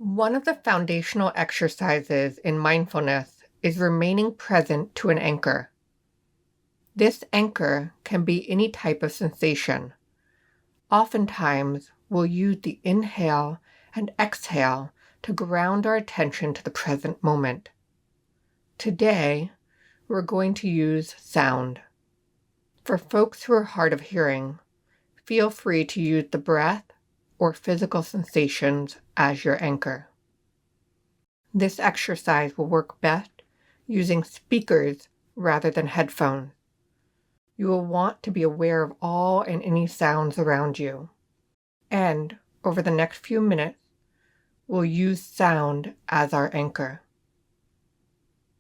One of the foundational exercises in mindfulness is remaining present to an anchor. This anchor can be any type of sensation. Oftentimes, we'll use the inhale and exhale to ground our attention to the present moment. Today, we're going to use sound. For folks who are hard of hearing, feel free to use the breath or physical sensations as your anchor. This exercise will work best using speakers rather than headphones. You will want to be aware of all and any sounds around you. And over the next few minutes, we'll use sound as our anchor.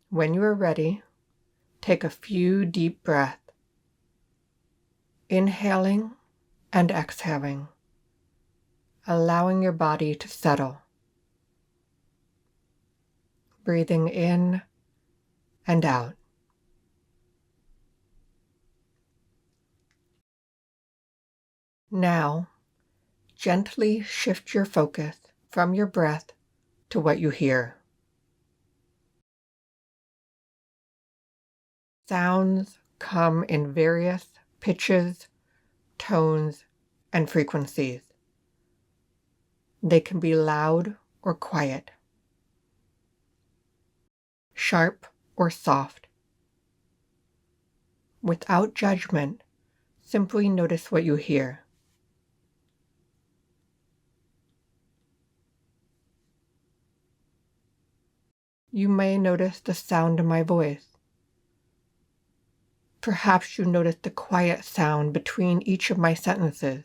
When you are ready, take a few deep breaths, inhaling and exhaling, allowing your body to settle. Breathing in and out. Now, gently shift your focus from your breath to what you hear. Sounds come in various pitches, tones, and frequencies. They can be loud or quiet, sharp or soft. Without judgment, simply notice what you hear. You may notice the sound of my voice. Perhaps you notice the quiet sound between each of my sentences.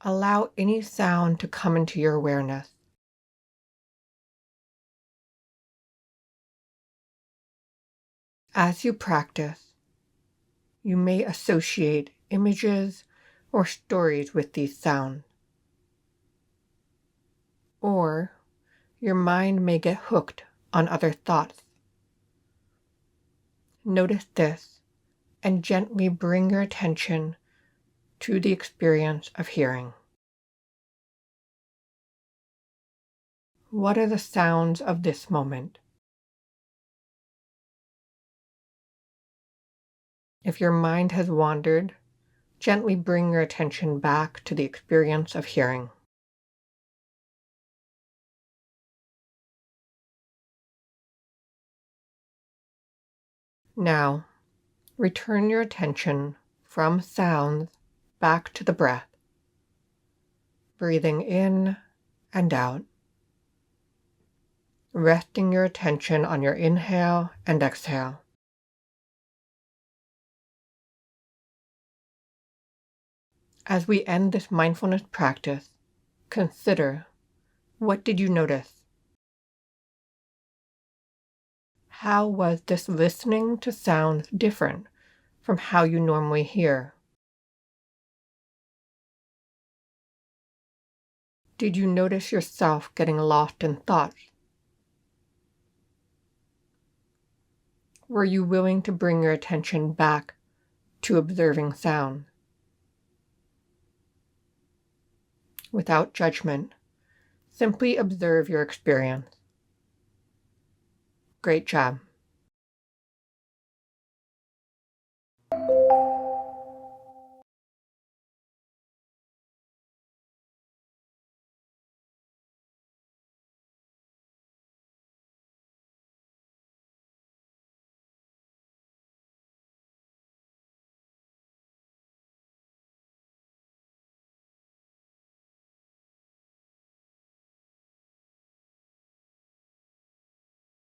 Allow any sound to come into your awareness. As you practice, you may associate images or stories with these sounds. Or your mind may get hooked on other thoughts. Notice this and gently bring your attention to the experience of hearing. What are the sounds of this moment? If your mind has wandered, gently bring your attention back to the experience of hearing. Now, return your attention from sounds back to the breath, breathing in and out, resting your attention on your inhale and exhale. As we end this mindfulness practice, consider, what did you notice? How was this listening to sounds different from how you normally hear? Did you notice yourself getting lost in thoughts? Were you willing to bring your attention back to observing sound? Without judgment, simply observe your experience. Great job.